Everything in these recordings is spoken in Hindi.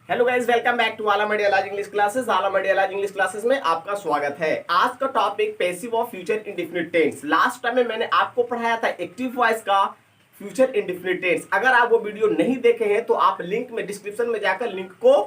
Hello guys, welcome back to आला मडियालाज इंग्लिश क्लासेस। आला मडियालाज इंग्लिश क्लासेस में आपका स्वागत है। आज का टॉपिक पैसिव और future indefinite tense. Last time में मैंने आपको पढ़ाया था एक्टिव वॉइस का फ्यूचर इंडेफिनिट टेंस। अगर आप वो वीडियो नहीं देखे हैं तो आप लिंक में डिस्क्रिप्शन में जाकर लिंक को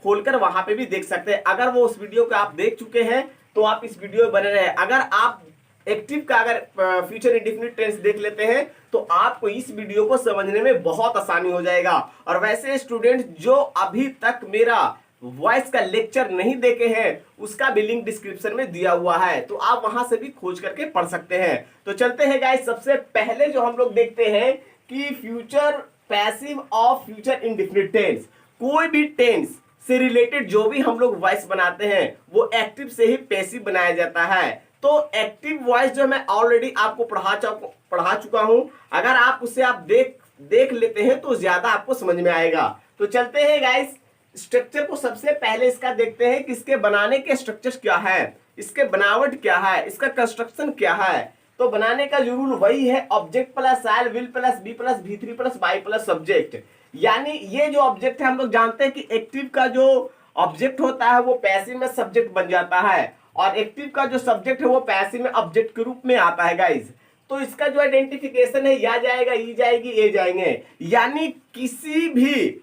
खोलकर वहां पे भी देख सकते हैं। अगर वो उस वीडियो को आप देख चुके हैं तो आप इस वीडियो में बने रहे। अगर आप एक्टिव का अगर फ्यूचर इंडेफिनिट टेंस देख लेते हैं तो आपको इस वीडियो को समझने में बहुत आसानी हो जाएगा। और वैसे स्टूडेंट जो अभी तक मेरा वॉइस का लेक्चर नहीं देखे हैं उसका भी लिंक डिस्क्रिप्शन में दिया हुआ है, तो आप वहां से भी खोज करके पढ़ सकते हैं। तो चलते हैं गाइस, सबसे पहले जो हम लोग देखते हैं कि फ्यूचर पैसिव और फ्यूचर इंडेफिनिट टेंस। कोई भी टेंस से रिलेटेड जो भी हम लोग वॉइस बनाते हैं वो एक्टिव से ही पैसिव बनाया जाता है। तो एक्टिव वॉइस जो मैं ऑलरेडी आपको पढ़ा चुका हूं, अगर आप उसे देख लेते हैं तो ज्यादा आपको समझ में आएगा। तो चलते हैं गाइस, स्ट्रक्चर को सबसे पहले इसका देखते हैं कि इसके बनाने के स्ट्रक्चर क्या है, इसके बनावट क्या है, इसका कंस्ट्रक्शन क्या है। तो बनाने का जो रूल वही है, object plus I'll will plus be plus V three plus by plus subject. यानी ये जो ऑब्जेक्ट है हम लोग जानते हैं कि एक्टिव का जो ऑब्जेक्ट होता है वो पैसिव में सब्जेक्ट बन जाता है और एक्टिव का जो सब्जेक्ट है वो पैसिव में ऑब्जेक्ट के रूप में आता है गाइस। तो इसका जो आइडेंटिफिकेशन है या जाएगा, ई जाएगी, ए जाएंगे। यानी किसी भी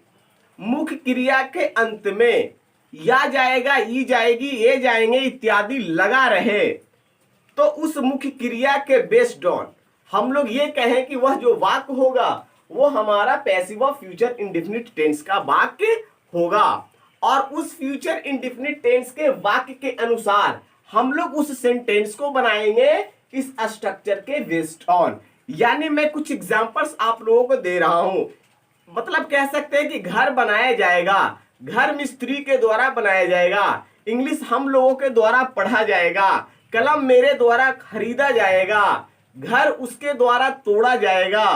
मुख्य क्रिया के अंत में या जाएगा, ई जाएगी, ए जाएंगे इत्यादि लगा रहे तो उस मुख्य क्रिया के बेस्ड ऑन हम लोग ये कहें कि वह जो वाक्य होगा वो हमारा पैसिव और फ्यूचर इंडेफिनिट टेंस का वाक्य होगा। और उस फ्यूचर इंडेफिनिट टेंस के वाक्य के अनुसार हम लोग उस सेंटेंस को बनाएंगे इस स्ट्रक्चर के बेस्ड ऑन। यानी मैं कुछ एग्जांपल्स आप लोगों को दे रहा हूं। मतलब कह सकते हैं कि घर बनाया जाएगा, घर मिस्त्री के द्वारा बनाया जाएगा, इंग्लिश हम लोगों के द्वारा पढ़ा जाएगा, कलम मेरे द्वारा खरीदा जाएगा, घर उसके द्वारा तोड़ा जाएगा।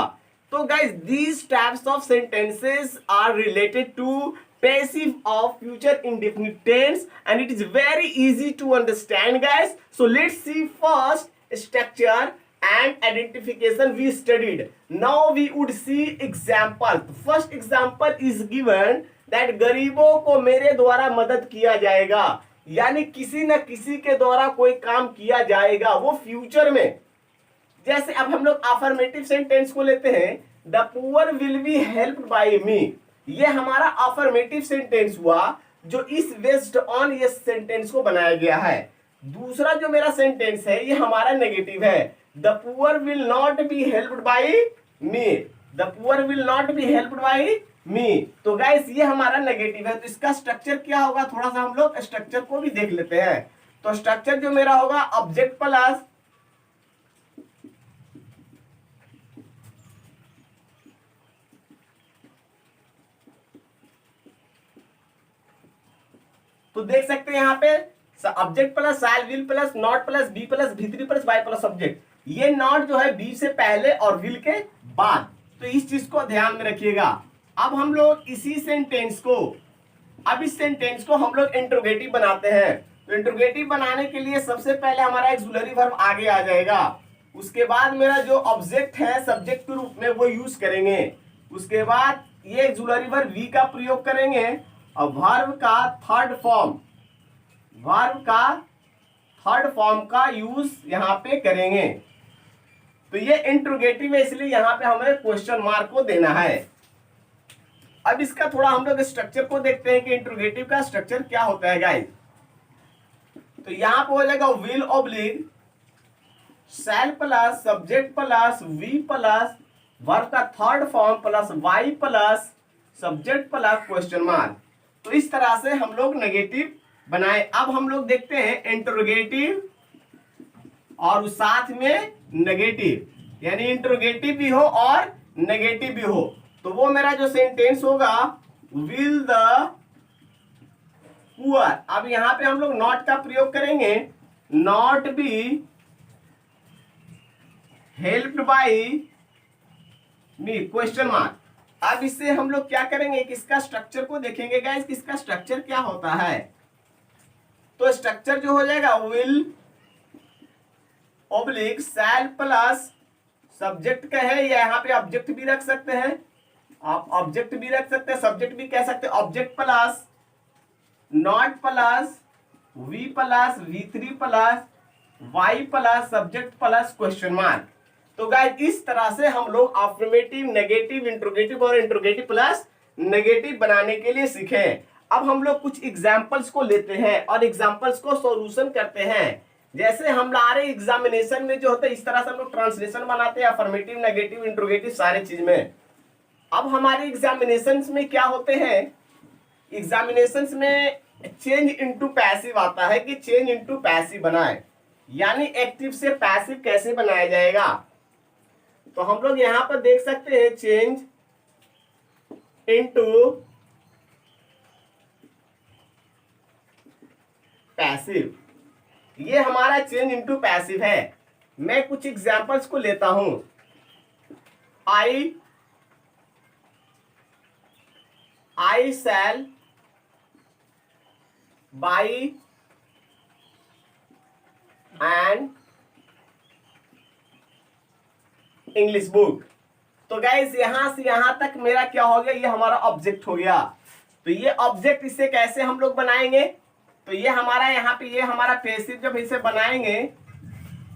तो guys, these types of sentences are related to passive or future indefinite tense and it is very easy to understand guys. So let's see first structure and identification we studied. Now we would see example. The first example is given that गरीबों को मेरे द्वारा मदद किया जाएगा। यानी किसी न किसी के द्वारा कोई काम किया जाएगा, वो फ्यूचर में। जैसे अब हम लोग अफर्मेटिव सेंटेंस को लेते हैं, the poor will be helped by me. ये हमारा अफर्मेटिव सेंटेंस हुआ जो इस बेस्ड ऑन ये सेंटेंस को बनाया गया है। दूसरा जो मेरा सेंटेंस है ये हमारा नेगेटिव है, the poor will not be helped by me, the poor will not be helped by me. तो गाइस ये हमारा नेगेटिव है। तो इसका स्ट्रक्चर क्या होगा, थोड़ा सा हम लोग स्ट्रक्चर को भी देख लेते हैं। तो स्ट्रक्चर जो मेरा होगा, ऑब्जेक्ट प्लस तो देख सकते हैं यहाँ पे object plus shall will plus not plus be plus V three plus by plus subject. ये नॉट जो है बी से पहले और विल के बाद, तो इस चीज को ध्यान में रखिएगा। अब हम लोग इसी सेंटेंस को, अब इस सेंटेंस को हम लोग इंट्रोगेटिव बनाते हैं। तो इंट्रोगेटिव बनाने के लिए सबसे पहले हमारा एक्सुलरी वर्ब आगे आ जाएगा, उसके बाद मेरा जो ऑब्जेक्ट है सब्जेक्ट के रूप में वो यूज करेंगे, उसके बाद ये एक्सुलरी वर्ब वी का प्रयोग करेंगे और वर्ब का थर्ड फॉर्म का यूज यहां पे करेंगे। तो ये इंट्रोगेटिव है इसलिए यहां पे हमें क्वेश्चन मार्क को देना है। अब इसका थोड़ा हम लोग स्ट्रक्चर को देखते हैं कि इंट्रोगेटिव का स्ट्रक्चर क्या होता है गाइस। तो यहां पे हो जाएगा will oblique shall plus subject plus we plus verb का third form plus by plus subject plus question mark. तो इस तरह से हम लोग नेगेटिव बनाए। अब हम लोग देखते हैं इंट्रोगेटिव और साथ में नेगेटिव, यानी इंट्रोगेटिव भी हो और नेगेटिव भी हो। तो वो मेरा जो सेंटेंस होगा, विल द पुअर। अब यहां पे हम लोग नॉट का प्रयोग करेंगे, not be helped by me question mark. अब इससे हम लोग क्या करेंगे कि इसका स्ट्रक्चर को देखेंगे गाइस, इसका स्ट्रक्चर क्या होता है। तो स्ट्रक्चर जो हो जाएगा will oblique shall plus subject का है, या यहाँ पे ऑब्जेक्ट भी रख सकते हैं, आप ऑब्जेक्ट भी रख सकते हैं, सब्जेक्ट भी कह सकते हैं। Object plus not plus we plus V3 plus by plus subject plus question mark. तो गाइस इस तरह से हम लोग अफर्मेटिव, नेगेटिव, इंट्रोगेटिव और इंट्रोगेटिव प्लस नेगेटिव बनाने के लिए सीखे। अब हम लोग कुछ एग्जांपल्स को लेते हैं और एग्जांपल्स को सॉल्यूशन करते हैं। जैसे हमारे एग्जामिनेशन में जो होता है इस तरह से हम लोग ट्रांसलेशन बनाते हैं, अफर्मेटिव, नेगेटिव, इंट्रोगेटिव सारे चीज में। अब हमारे एग्जामिनेशंस में क्या होते हैं, एग्जामिनेशंस में चेंज इनटू पैसिव आता है कि चेंज इनटू पैसिव बनाए, यानी एक्टिव से पैसिव कैसे बनाया जाएगा। तो हम लोग यहां पर देख सकते हैं चेंज इनटू पैसिव, ये हमारा चेंज इनटू पैसिव है। मैं कुछ एग्जांपल्स को लेता हूं। I shall buy an English book. तो गाइस यहां से यहां तक मेरा क्या हो गया, ये हमारा ऑब्जेक्ट हो गया। तो ये ऑब्जेक्ट इसे कैसे हम लोग बनाएंगे, तो ये हमारा यहाँ पे ये हमारा पैसिव जब इसे बनाएंगे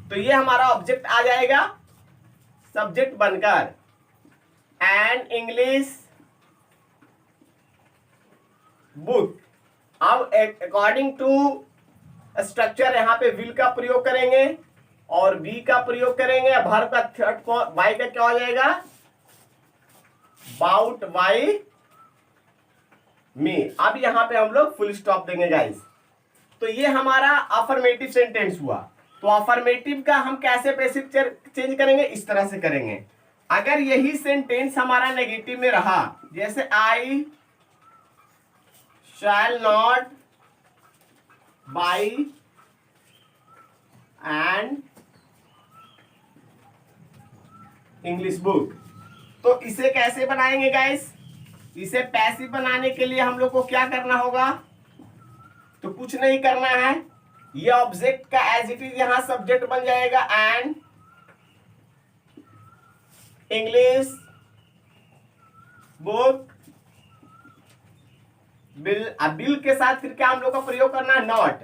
तो ये हमारा ऑब्जेक्ट आ जाएगा सब्जेक्ट बनकर, एन इंग्लिश बुक। अब अकॉर्डिंग टू स्ट्रक्चर यहाँ पे विल का प्रयोग करेंगे और बी का प्रयोग करेंगे। वर्ब का थर्ड बाई का क्या हो जाएगा, बाउट बाई मी। अब यहाँ पे हम लोग फुल स्टॉप देंगे गाइस। तो ये हमारा अफर्मेटिव सेंटेंस हुआ। तो अफर्मेटिव का हम कैसे पैसिव चेंज करेंगे, इस तरह से करेंगे। अगर यही सेंटेंस हमारा नेगेटिव में रहा, जैसे आई shall not buy an English book, तो इसे कैसे बनाएंगे गाइस। इसे पैसिव बनाने के लिए हम लोग को क्या करना होगा, तो कुछ नहीं करना है, ये ऑब्जेक्ट का एज इट इज यहां सब्जेक्ट बन जाएगा एंड इंग्लिश बुक बिल। अब बिल के साथ फिर क्या हम लोग का प्रयोग करना है, नॉट।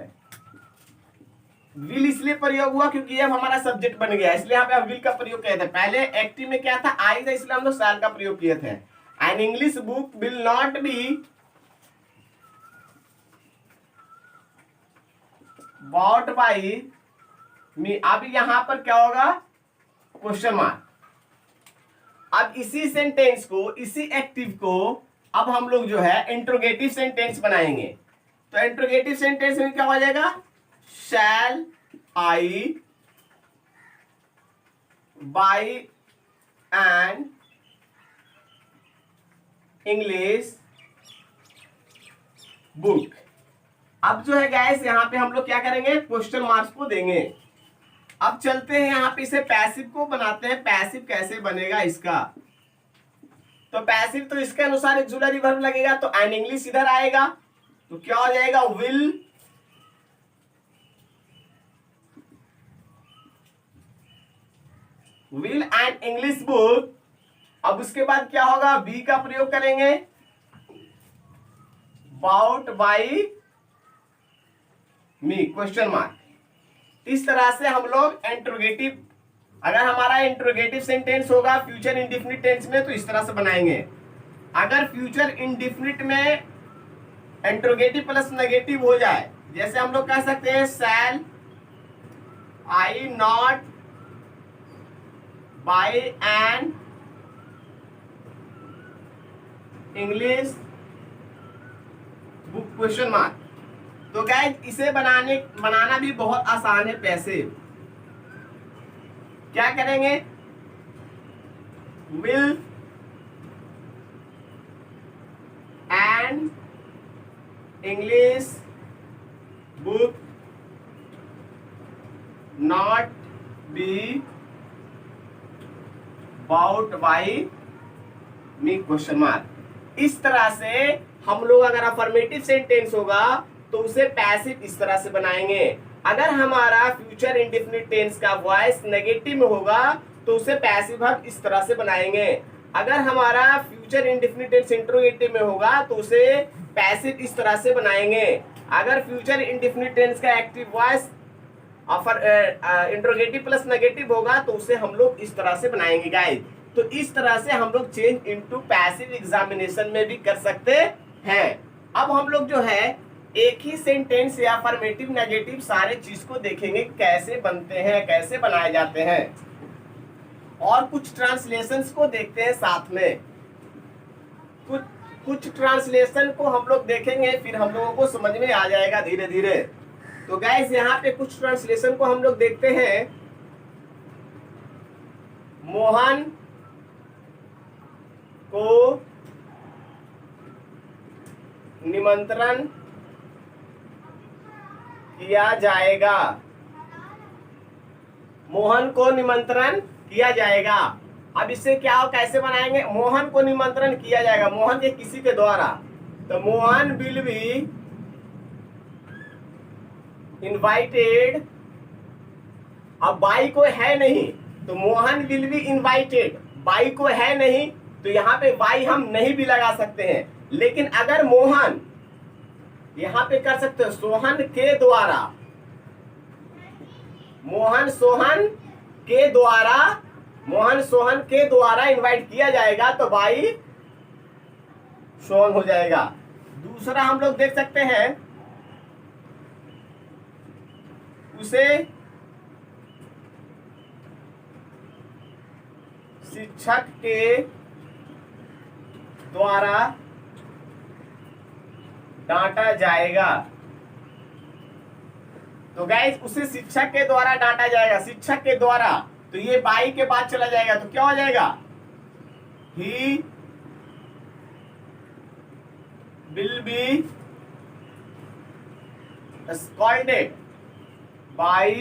विल इसलिए प्रयोग हुआ क्योंकि ये हमारा सब्जेक्ट बन गया, इसलिए यहाँ पे हम विल का प्रयोग किए थे। पहले एक्टिव में क्या था, आई था, इसलिए हम लोग शैल का प्रयोग किए थे। An English book will not be bought by me. अब यहाँ पर क्या होगा, क्वेश्चन मार्क। अब इसी सेंटेंस को, इसी एक्टिव को अब हम लोग जो है इंट्रोगेटिव सेंटेंस बनाएंगे। तो इंट्रोगेटिव सेंटेंस में क्या हो जाएगा, शैल आई बाई एन इंग्लिश बुक। अब जो है गाइस यहाँ पे हम लोग क्या करेंगे, क्वेश्चन मार्क्स को देंगे। अब चलते हैं यहाँ पे इसे पैसिव को बनाते हैं। पैसिव कैसे बनेगा इसका, तो पैसिव तो इसके अनुसार ऑक्सिलरी वर्ब लगेगा, तो एन इंग्लिश इधर आएगा, तो क्या हो जाएगा, विल एन इंग्लिश बुक। अब उसके बाद क्या होगा, बी का प्रयोग करेंगे, bought by me question mark. इस तरह से हम लोग इंट्रोगेटिव, अगर हमारा इंट्रोगेटिव सेंटेंस होगा फ्यूचर इंडेफिनिट टेंस में तो इस तरह से बनाएंगे। अगर फ्यूचर इंडेफिनिट में इंट्रोगेटिव प्लस नेगेटिव हो जाए, जैसे हम लोग कह सकते हैं shall I not buy an English book question mark. तो गाइस इसे बनाना भी बहुत आसान है। पैसिव क्या करेंगे, will an English book not B bought by me question mark. इस तरह से हम लोग अगर अफर्मेटिव सेंटेंस होगा तो उसे पैसिव इस तरह से बनाएंगे। अगर हमारा फ्यूचर इंडेफिनिट टेंस का वॉइस नेगेटिव में होगा तो उसे पैसिव वर्ब इस तरह से बनाएंगे। अगर हमारा फ्यूचर इंडेफिनिट टेंस इंट्रोगेटिव में होगा तो उसे पैसिव इस तरह से बनाएंगे। अगर फ्यूचर इंडेफिनिट टेंस का active voice interrogative plus negative होगा तो उसे हम लोग इस तरह से बनाएंगे गाइस। तो इस तरह से हम लोग चेंज इनटू पैसिव एग्जामिनेशन में भी कर सकते हैं। अब हम लोग जो है एक ही सेंटेंस या अफर्मेटिव नेगेटिव सारे चीज को देखेंगे कैसे बनते हैं, कैसे बनाए जाते हैं, और कुछ ट्रांसलेशंस को देखते हैं साथ में। कुछ ट्रांसलेशन को हम लोग देखेंगे, फिर हम लोगों को समझ में आ जाएगा धीरे धीरे। तो गाइस यहाँ पे कुछ ट्रांसलेशन को हम लोग देखते हैं। मोहन को निमंत्रण किया जाएगा। मोहन को निमंत्रण किया जाएगा। अब इससे क्या हो, कैसे बनाएंगे? मोहन को निमंत्रण किया जाएगा, मोहन के किसी के द्वारा, तो मोहन विल बी इनवाइटेड। अब बाई को है नहीं तो Mohan will be invited, by को है नहीं तो यहाँ पे बाई हम नहीं भी लगा सकते हैं। लेकिन अगर मोहन यहाँ पे कर सकते हो सोहन के द्वारा, मोहन सोहन के द्वारा इनवाइट किया जाएगा तो बाई सोहन हो जाएगा। दूसरा हम लोग देख सकते हैं उसे शिक्षक के द्वारा डांटा जाएगा। तो गाइस उसे शिक्षक के द्वारा डांटा जाएगा, शिक्षक के द्वारा, तो ये बाई के बाद चला जाएगा तो क्या हो जाएगा? He will be scolded by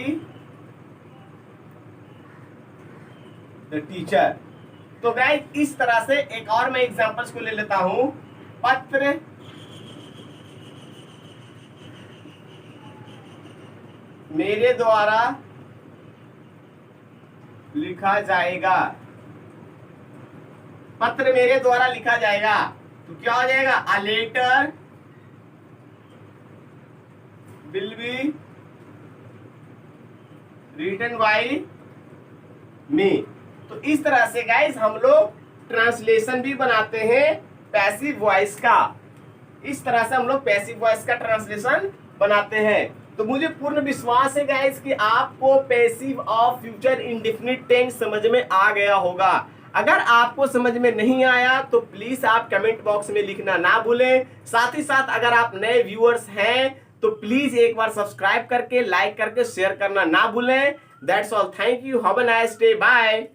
the teacher. तो गाइस इस तरह से एक और मैं एग्जांपल्स को ले लेता हूं। पत्र मेरे द्वारा लिखा जाएगा, पत्र मेरे द्वारा लिखा जाएगा तो क्या हो जाएगा? A letter will be written by me. तो इस तरह से गाइस हम लोग ट्रांसलेशन भी बनाते हैं पैसिव वॉइस का। इस तरह से हम लोग पैसिव वॉइस का ट्रांसलेशन बनाते हैं। तो मुझे पूर्ण विश्वास है गाइस कि आपको पैसिव और फ्यूचर इंडेफिनिट टेंस समझ में आ गया होगा। अगर आपको समझ में नहीं आया तो प्लीज आप कमेंट बॉक्स में लिखना ना भूलें। साथ ही साथ अगर आप नए व्यूअर्स हैं तो प्लीज एक बार सब्सक्राइब करके, लाइक करके, शेयर करना ना भूलें। That's all, thank you, have a nice day, bye.